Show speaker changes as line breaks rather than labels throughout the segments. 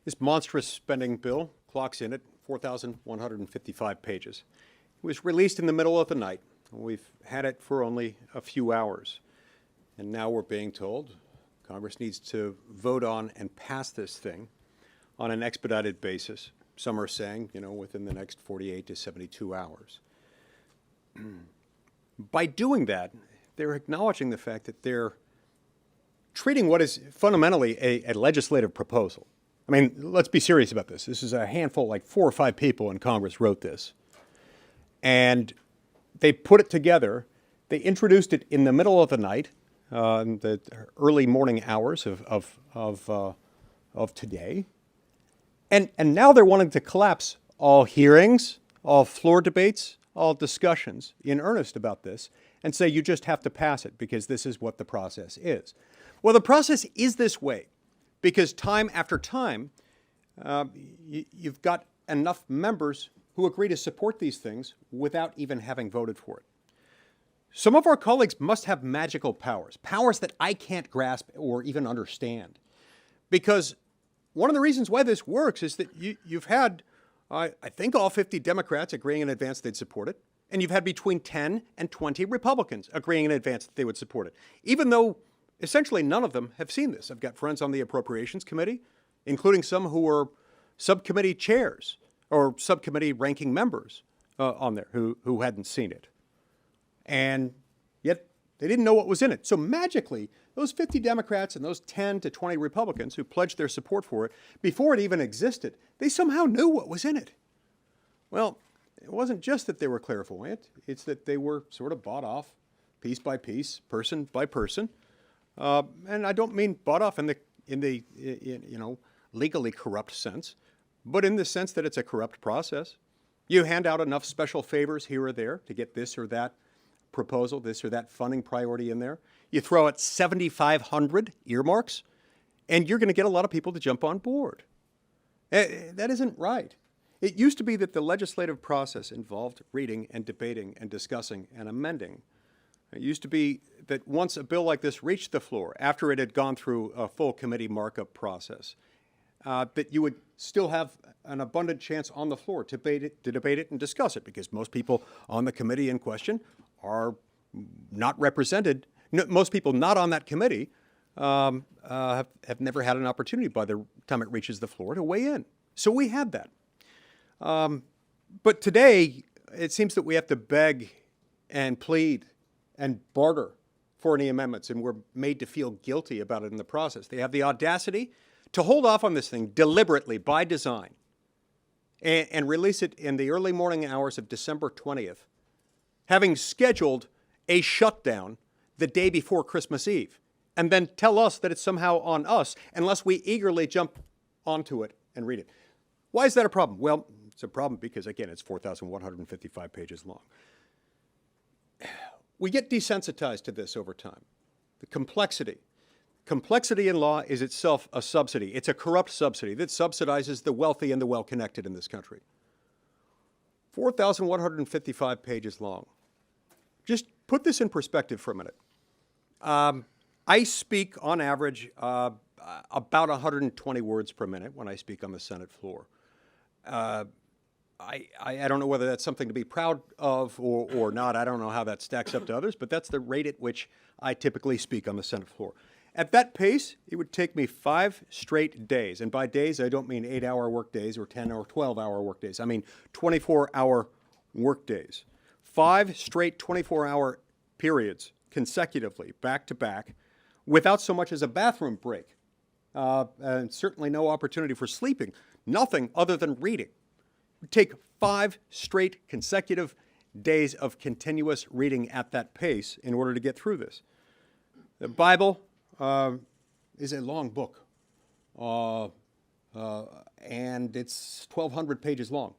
This monstrous spending bill clocks in at 4,155 pages. It was released in the middle of the night. We've had it for only a few hours. And now we're being told Congress needs to vote on and pass this thing on an expedited basis. Some are saying, within the next 48 to 72 hours. By doing that, they're acknowledging the fact that they're treating what is fundamentally a legislative proposal. I mean, let's be serious about this. This is a handful, like 4 or 5 people in Congress wrote this. And they put it together. They introduced it in the middle of the night, the early morning hours of today. And now they're wanting to collapse all hearings, all floor debates, all discussions in earnest about this and say you just have to pass it because this is what the process is. Well, the process is this way because time after time, you've got enough members who agree to support these things without even having voted for it. Some of our colleagues must have magical powers, powers that I can't grasp or even understand. Because one of the reasons why this works is that you've had, I think, all 50 Democrats agreeing in advance they'd support it, and you've had between 10 and 20 Republicans agreeing in advance that they would support it, even though essentially none of them have seen this. I've got friends on the Appropriations Committee, including some who are subcommittee chairs or subcommittee ranking members on there who hadn't seen it. And yet they didn't know what was in it. So magically, those 50 Democrats and those 10 to 20 Republicans who pledged their support for it, before it even existed, they somehow knew what was in it. Well, it wasn't just that they were clairvoyant. It's that they were sort of bought off piece by piece, person by person. And I don't mean bought off in the legally corrupt sense, but in the sense that it's a corrupt process. You hand out enough special favors here or there to get this or that proposal, this or that funding priority in there. You throw out 7,500 earmarks, and you're going to get a lot of people to jump on board. That isn't right. It used to be that the legislative process involved reading and debating and discussing and amending. It used to be that once a bill like this reached the floor, after it had gone through a full committee markup process, that you would still have an abundant chance on the floor to debate it and discuss it, because most people on the committee in question are not represented. Most people not on that committee have never had an opportunity by the time it reaches the floor to weigh in. So we had that. But today, it seems that we have to beg and plead and barter for any amendments, and we're made to feel guilty about it in the process. They have the audacity to hold off on this thing deliberately by design and release it in the early morning hours of December 20th, having scheduled a shutdown the day before Christmas Eve, and then tell us that it's somehow on us unless we eagerly jump onto it and read it. Why is that a problem? Well, it's a problem because, again, it's 4,155 pages long. We get desensitized to this over time. The complexity. Complexity in law is itself a subsidy. It's a corrupt subsidy that subsidizes the wealthy and the well-connected in this country. 4,155 pages long. Just put this in perspective for a minute. I speak on average about 120 words per minute when I speak on the Senate floor. I don't know whether that's something to be proud of or not. I don't know how that stacks up to others, but that's the rate at which I typically speak on the Senate floor. At that pace, it would take me 5 straight days. And by days, I don't mean 8-hour work days or 10 or 12-hour work days. I mean 24-hour work days. 5 straight 24-hour periods consecutively, back to back, without so much as a bathroom break. And certainly no opportunity for sleeping. Nothing other than reading. It would take 5 straight consecutive days of continuous reading at that pace in order to get through this. The Bible is a long book, and it's 1,200 pages long.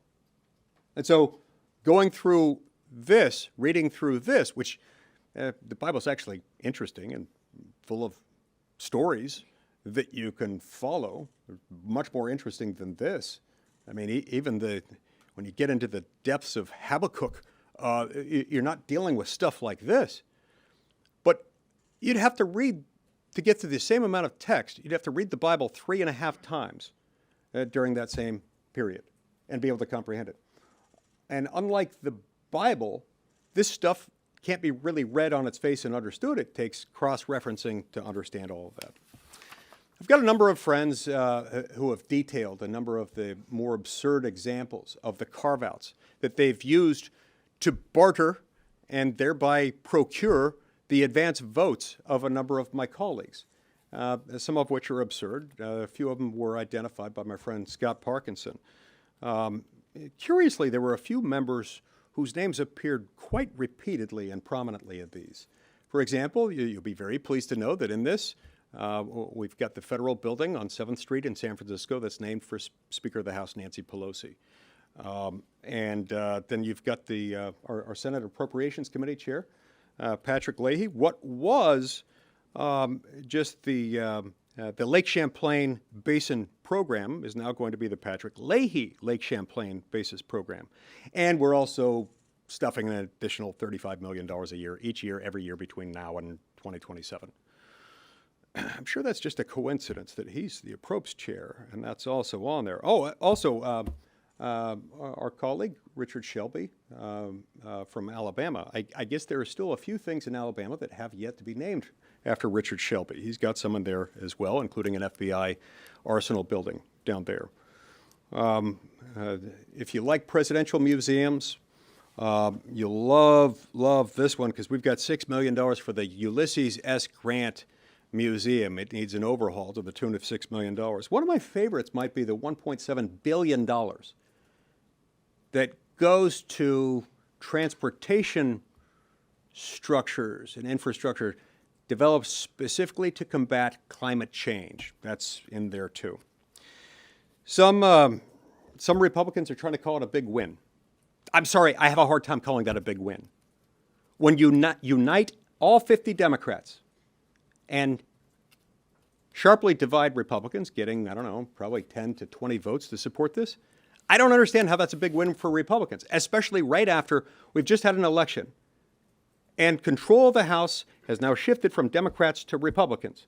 And so going through this, reading through this, which the Bible's actually interesting and full of stories that you can follow, much more interesting than this. I mean, even when you get into the depths of Habakkuk, you're not dealing with stuff like this. But you'd have to read, to get to the same amount of text, you'd have to read the Bible 3.5 times during that same period and be able to comprehend it. And unlike the Bible, this stuff can't be really read on its face and understood. It takes cross-referencing to understand all of that. I've got a number of friends who have detailed a number of the more absurd examples of the carve-outs that they've used to barter and thereby procure the advance votes of a number of my colleagues, some of which are absurd. A few of them were identified by my friend Scott Parkinson. Curiously, there were a few members whose names appeared quite repeatedly and prominently at these. For example, you'll be very pleased to know that in this, we've got the federal building on 7th Street in San Francisco that's named for Speaker of the House Nancy Pelosi. Then you've got our Senate Appropriations Committee Chair, Patrick Leahy. What was just the Lake Champlain Basin Program is now going to be the Patrick Leahy Lake Champlain Basin Program. And we're also stuffing an additional $35 million a year, each year, every year between now and 2027. I'm sure that's just a coincidence that he's the Approps Chair, and that's also on there. Oh, also, our colleague, Richard Shelby from Alabama. I guess there are still a few things in Alabama that have yet to be named after Richard Shelby. He's got some in there as well, including an FBI arsenal building down there. If you like presidential museums, you'll love this one because we've got $6 million for the Ulysses S. Grant Museum. It needs an overhaul to the tune of $6 million. One of my favorites might be the $1.7 billion that goes to transportation structures and infrastructure developed specifically to combat climate change. That's in there too. Some Republicans are trying to call it a big win. I'm sorry, I have a hard time calling that a big win. When you unite all 50 Democrats and sharply divide Republicans, getting, I don't know, probably 10 to 20 votes to support this, I don't understand how that's a big win for Republicans, especially right after we've just had an election. And control of the House has now shifted from Democrats to Republicans.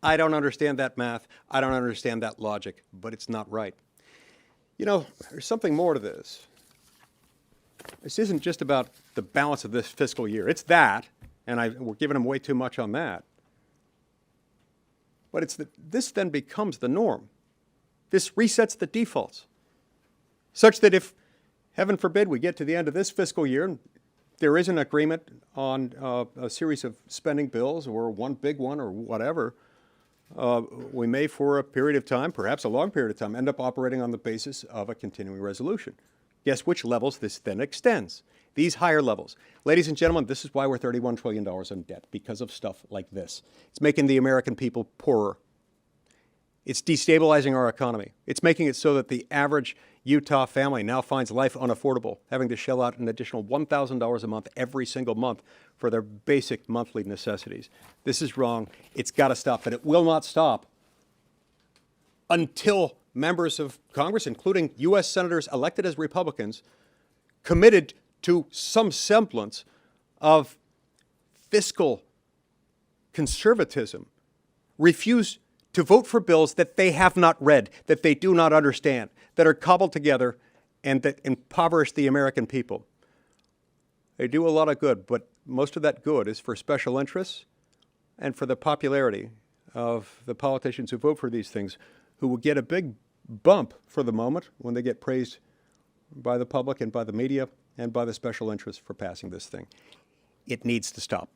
I don't understand that math. I don't understand that logic, but it's not right. You know, there's something more to this. This isn't just about the balance of this fiscal year. It's that, and we're giving them way too much on that. But it's this then becomes the norm. This resets the defaults, such that if, heaven forbid, we get to the end of this fiscal year and there is an agreement on a series of spending bills or one big one or whatever, we may, for a period of time, perhaps a long period of time, end up operating on the basis of a continuing resolution. Guess which levels this then extends? These higher levels. Ladies and gentlemen, this is why we're $31 trillion in debt, because of stuff like this. It's making the American people poorer. It's destabilizing our economy. It's making it so that the average Utah family now finds life unaffordable, having to shell out an additional $1,000 a month every single month for their basic monthly necessities. This is wrong. It's got to stop, but it will not stop until members of Congress, including U.S. senators elected as Republicans, committed to some semblance of fiscal conservatism, refuse to vote for bills that they have not read, that they do not understand, that are cobbled together and that impoverish the American people. They do a lot of good, but most of that good is for special interests and for the popularity of the politicians who vote for these things, who will get a big bump for the moment when they get praised by the public and by the media and by the special interests for passing this thing. It needs to stop.